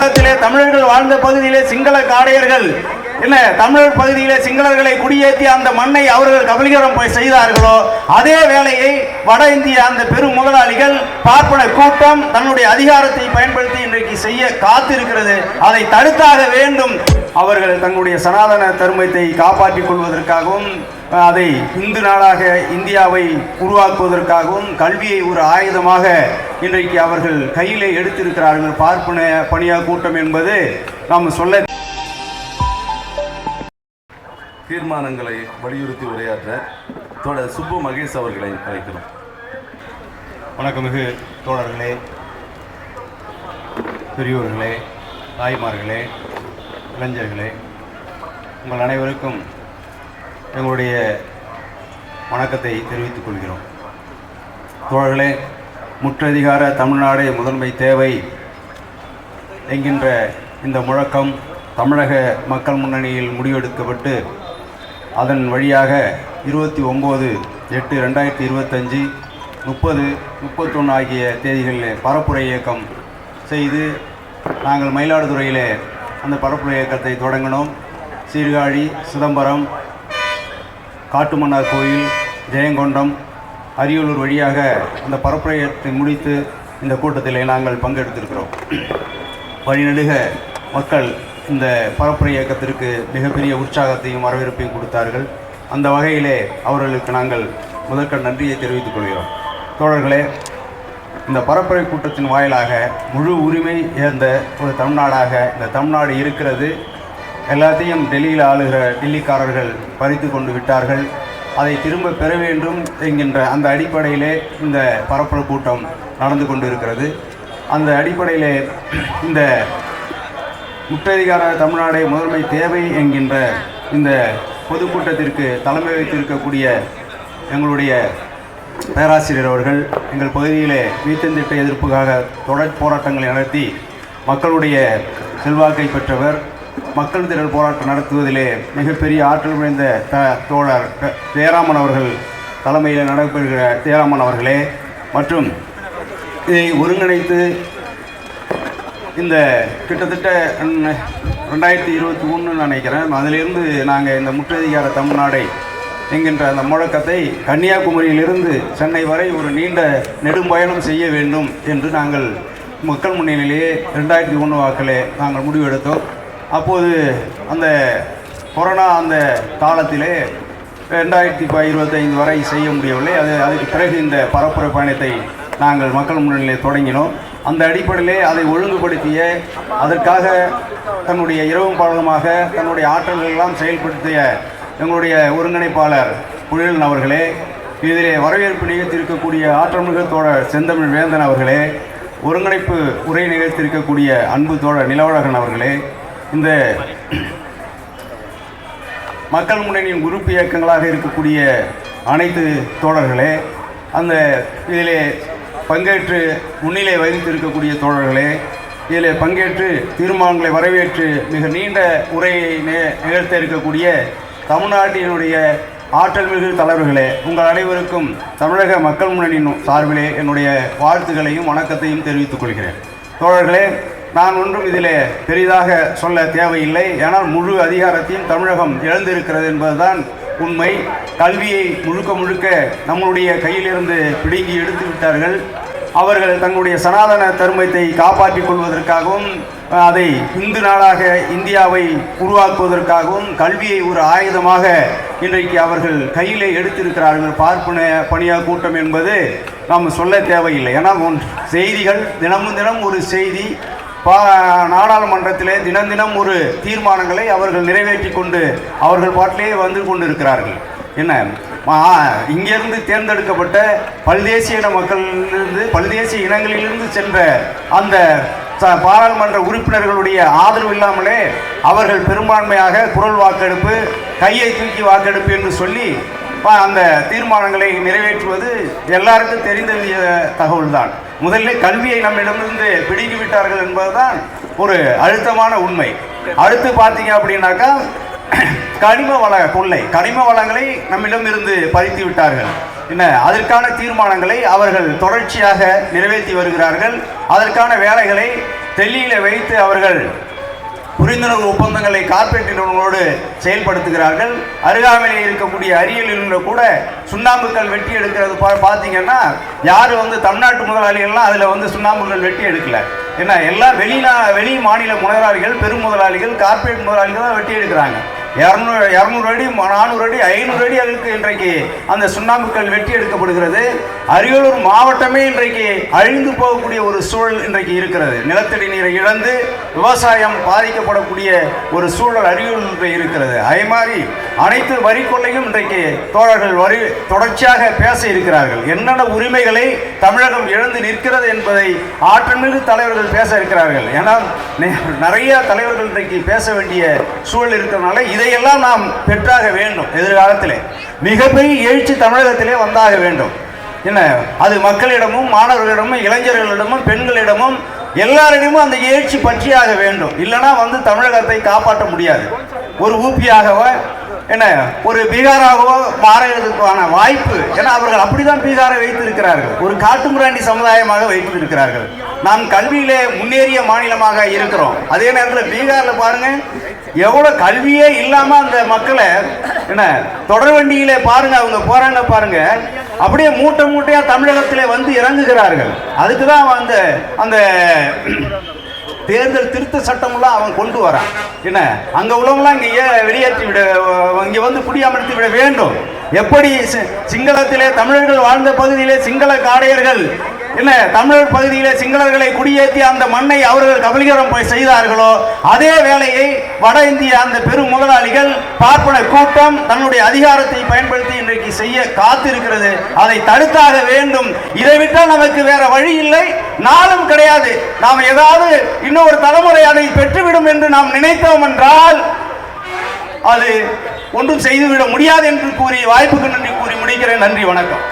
தமிழர்கள் வாழ்ந்த பகுதியிலே சிங்கள காடையர்கள் என்ன தமிழர் பகுதியிலே சிங்களர்களை குடியேற்றி அந்த மண்ணை அவர்கள் கபலீகரம் செய்தார்களோ அதே வேளையை வட இந்திய அந்த பெரும் முதலாளிகள் பார்ப்பன கூட்டம் தன்னுடைய அதிகாரத்தை பயன்படுத்தி இன்றைக்கு செய்ய காத்திருக்கிறது. அதை தடுத்தாக வேண்டும். அவர்கள் தங்களுடைய சனாதன தர்மத்தை காப்பாற்றிக் கொள்வதற்காகவும் அதை இந்து நாடாக இந்தியாவை உருவாக்குவதற்காகவும் கல்வியை ஒரு ஆயுதமாக இன்றைக்கு அவர்கள் கையிலே எடுத்திருக்கிறார்கள். பார்ப்பன பணியா கூட்டம் என்பது நாம் சொல்ல தீர்மானங்களை வலியுறுத்தி உரையாற்ற தோழர் சுப்பு மகேஷ் அவர்களை அழைக்கிறோம். வணக்கமிகு தோழர்களே, பெரியோர்களே, தாய்மார்களே, இளைஞர்களே, உங்கள் அனைவருக்கும் எங்களுடைய வணக்கத்தை தெரிவித்துக் கொள்கிறோம். தோழர்களே, முற்றதிகார தமிழ்நாடு முதன்மை தேவை என்கின்ற இந்த முழக்கம் தமிழக மக்கள் முன்னணியில் முடிவெடுக்கப்பட்டு அதன் வழியாக 29/8/2025 30, 31 ஆகிய தேதிகளில் பரப்புரை இயக்கம் செய்து நாங்கள் மயிலாடுதுறையிலே அந்த பரப்புரை இயக்கத்தை தொடங்கினோம். சீர்காழி, சிதம்பரம், காட்டுமன்னார் கோயில், ஜெயங்கொண்டம், அரியலூர் வழியாக அந்த பரப்புரை இயக்கத்தை முடித்து இந்த கூட்டத்திலே நாங்கள் பங்கெடுத்திருக்கிறோம். வழிநெடுக மக்கள் இந்த பரப்புரை இயக்கத்திற்கு மிகப்பெரிய உற்சாகத்தையும் வரவேற்பையும் கொடுத்தார்கள். அந்த வகையிலே அவர்களுக்கு நாங்கள் முதற்கண் நன்றியை தெரிவித்துக் கொள்கிறோம். தோழர்களே, இந்த பரப்புரை கூட்டத்தின் வாயிலாக முழு உரிமை ஏந்த ஒரு தமிழ்நாடாக இந்த தமிழ்நாடு இருக்கிறது. எல்லாத்தையும் டெல்லியில் ஆளுகிற டெல்லிக்காரர்கள் பறித்து கொண்டு விட்டார்கள். அதை திரும்ப பெற வேண்டும் என்கின்ற அந்த அடிப்படையிலே இந்த பரப்புரை கூட்டம் நடந்து கொண்டு இருக்கிறது. அந்த அடிப்படையிலே இந்த முற்றதிகார தமிழ்நாடு முதன்மை தேவை என்கின்ற இந்த பொதுக்கூட்டத்திற்கு தலைமை வைத்திருக்கக்கூடிய எங்களுடைய பேராசிரியர் அவர்கள் எங்கள் பகுதியிலே மீத்தேன் திட்ட எதிர்ப்புக்காக தொடர் போராட்டங்களை நடத்தி மக்களுடைய செல்வாக்கை பெற்றவர். மக்கள் திரள் போராட்டம் நடத்துவதிலே மிகப்பெரிய ஆற்றல் நிறைந்த தோழர் ஜெயராமன் அவர்கள் தலைமையில் நடைபெறுகிற ஜெயராமன் அவர்களே மற்றும் இதை ஒருங்கிணைத்து இந்த கிட்டத்தட்ட 2021 நினைக்கிறேன், அதிலிருந்து நாங்கள் இந்த முற்றதிகார தமிழ்நாடை என்கின்ற அந்த முழக்கத்தை கன்னியாகுமரியிலிருந்து சென்னை வரை ஒரு நீண்ட நெடும்பயணம் செய்ய வேண்டும் என்று நாங்கள் மக்கள் முன்னிலையிலே 2001 வாக்கிலே நாங்கள் முடிவெடுத்தோம். அப்போது அந்த கொரோனா அந்த காலத்திலே 2025 வரை செய்ய முடியவில்லை. அதுக்கு பிறகு இந்த பரப்புரை பயணத்தை நாங்கள் மக்கள் முன்னிலையிலே தொடங்கினோம். அந்த அடிப்படையிலே அதை ஒழுங்குபடுத்திய அதற்காக தன்னுடைய இரவும் பழகமாக தன்னுடைய ஆற்றல்கள் எல்லாம் செயல்படுத்திய எங்களுடைய ஒருங்கிணைப்பாளர் புயலன் அவர்களே, இதிலே வரவேற்பு நிகழ்த்தியிருக்கக்கூடிய ஆற்றல்மிகு தோழர் செந்தமிழ் வேந்தன் அவர்களே, ஒருங்கிணைப்பு உரை நிகழ்த்தியிருக்கக்கூடிய அன்பு தோழர் நிலவழகன் அவர்களே, இந்த மக்கள் முன்னணியின் உறுப்பு இயக்கங்களாக இருக்கக்கூடிய அனைத்து தோழர்களே, அந்த இதிலே பங்கேற்று முன்னிலை வகித்திருக்கக்கூடிய தோழர்களே, இதில் பங்கேற்று தீர்மானங்களை வரவேற்று மிக நீண்ட உரையை நிகழ்த்த இருக்கக்கூடிய தமிழ்நாட்டினுடைய ஆற்றல் மிகு தலைவர்களே, உங்கள் அனைவருக்கும் தமிழக மக்கள் முன்னணியின் சார்பிலே என்னுடைய வாழ்த்துக்களையும் வணக்கத்தையும் தெரிவித்துக் கொள்கிறேன். தோழர்களே, நான் ஒன்றும் இதில் பெரிதாக சொல்ல தேவையில்லை. ஏனால் முழு அதிகாரத்தையும் தமிழகம் இழந்திருக்கிறது என்பதுதான் உண்மை. கல்வியை முழுக்க நம்மளுடைய கையிலிருந்து பிடுங்கி எடுத்து விட்டார்கள். அவர்கள் தங்களுடைய சனாதன தர்மத்தை காப்பாற்றிக் கொள்வதற்காகவும் அதை இந்து நாடாக இந்தியாவை உருவாக்குவதற்காகவும் கல்வியை ஒரு ஆயுதமாக இன்றைக்கு அவர்கள் கையிலே எடுத்திருக்கிறார்கள். பார்ப்பன பணியா கூட்டம் என்பது நாம் சொல்ல தேவையில்லை. ஏன்னா செய்திகள் தினம் ஒரு செய்தி நாடாளுமன்றத்திலே தினம் ஒரு தீர்மானங்களை அவர்கள் நிறைவேற்றி கொண்டு அவர்கள் பாட்டிலே வந்து கொண்டு இருக்கிறார்கள். என்ன இங்கிருந்து தேர்ந்தெடுக்கப்பட்ட பல்தேசிய இன மக்களிலிருந்து பல்தேசிய இனங்களிலிருந்து சென்ற அந்த பாராளுமன்ற உறுப்பினர்களுடைய ஆதரவு இல்லாமலே அவர்கள் பெரும்பான்மையாக குரல் வாக்கெடுப்பு, கையை தூக்கி வாக்கெடுப்பு என்று சொல்லி அந்த தீர்மானங்களை நிறைவேற்றுவது எல்லாருக்கும் தெரிந்த தகவல் தான். முதலில் கல்வியை நம்மிடமிருந்து பிடிங்கி விட்டார்கள் என்பதுதான் ஒரு அழுத்தமான உண்மை. அடுத்து பார்த்தீங்க அப்படின்னாக்கா கனிம வள கொள்ளை, கனிம வளங்களை நம்மிடம் இருந்து பறித்து விட்டார்கள். என்ன அதற்கான தீர்மானங்களை அவர்கள் தொடர்ச்சியாக நிறைவேற்றி வருகிறார்கள். அதற்கான வேலைகளை டெல்லியில் வைத்து அவர்கள் புரிந்துணர்வு ஒப்பந்தங்களை கார்ப்பரேட் நிறுவனங்களோடு செயல்படுத்துகிறார்கள். அருகாமையில் இருக்கக்கூடிய அரியலில் கூட சுண்ணாம்புக்கல் வெட்டி எடுக்கிறது பார்த்தீங்கன்னா யார் தமிழ்நாட்டு முதலாளிகள்லாம் அதில் சுண்ணாம்புக்கல் வெட்டி எடுக்கல. ஏன்னா எல்லாம் வெளி மாநில முதலாளிகள், பெரும் முதலாளிகள், கார்ப்பரேட் முதலாளிகள் தான் வெட்டி எடுக்கிறாங்க. 200 அடி 400 அடி 500 அடி அதுக்கு இன்றைக்கு அந்த சுண்ணாம்புக்கல் வெட்டி எடுக்கப்படுகிறது. அரியலூர் மாவட்டமே இன்றைக்கு அழிந்து போகக்கூடிய ஒரு சூழல் இன்றைக்கு இருக்கிறது. நிலத்தடி நீரை இழந்து விவசாயம் பாதிக்கப்படக்கூடிய ஒரு சூழல் அரியலூர் இருக்கிறது. அதே மாதிரி அனைத்து வரி கொள்ளையும் இன்றைக்கு தோழர்கள் தொடர்ச்சியாக பேச இருக்கிறார்கள். என்னென்ன உரிமைகளை தமிழகம் இழந்து நிற்கிறது என்பதை ஆற்றமிகு தலைவர்கள் பேச இருக்கிறார்கள். ஏன்னா நிறைய தலைவர்கள் இன்றைக்கு பேச வேண்டிய சூழல் இருக்கிறதுனால இதையெல்லாம் நாம் பெற்றாக வேண்டும். எதிர்காலத்திலே மிகப்பெரிய எழுச்சி தமிழகத்திலே வந்தாக வேண்டும். என்ன அது மக்களிடமும், மாணவர்களிடமும், இளைஞர்களிடமும், பெண்களிடமும் எல்லாரிடமும் அந்த எழுச்சி பற்றியாக வேண்டும். இல்லைன்னா தமிழகத்தை காப்பாற்ற முடியாது. ஒரு ஊபியாகவோ என்ன ஒரு பீகாராகவோ மாறுவதற்கான வாய்ப்பு, ஏன்னா அவர்கள் அப்படிதான் பீகாரை வைத்திருக்கிறார்கள், ஒரு காட்டுமிராண்டி சமுதாயமாக வைத்திருக்கிறார்கள். நாம் கல்வியிலே முன்னேறிய மாநிலமாக இருக்கிறோம். அதே நேரத்தில் பீகாரில் பாருங்க எவ்வளவு கல்வியே இல்லாம அந்த மக்களை என்ன தொடர் வண்டியிலே பாருங்க, அவங்க போறாங்க பாருங்க, அப்படியே மூட்டை மூட்டையா தமிழகத்திலே இறங்குகிறார்கள். அதுக்கு தான் அந்த தேர்தல் திருத்த சட்டம்லாம் அவன் கொண்டு வரான். என்ன அங்க உள்ளவங்களாம் இங்க வெளியேற்றி விட, இங்க குடியமர்த்தி விட வேண்டும். எப்படி சிங்களத்திலே தமிழர்கள் வாழ்ந்த பகுதியிலே சிங்கள காடையர்கள் என்ன தமிழர் பகுதியிலே சிங்களர்களை குடியேற்றி அந்த மண்ணை அவர்கள் கபலீகரம் செய்தார்களோ அதே வேலையை வட இந்திய அந்த பெரும் முதலாளிகள் பார்ப்பன கூட்டம் தன்னுடைய அதிகாரத்தை பயன்படுத்தி இன்றைக்கு செய்ய காத்திருக்கிறது. அதை தடுத்தாக வேண்டும். இதை விட்டால் நமக்கு வேற வழி இல்லை, நாளும் கிடையாது. நாம் ஏதாவது இன்னொரு தலைமுறை அதை பெற்றுவிடும் என்று நாம் நினைத்தோம் என்றால் அது ஒன்றும் செய்துவிட முடியாது என்று கூறி வாய்ப்புக்கு நன்றி கூறி முடிக்கிறேன். நன்றி, வணக்கம்.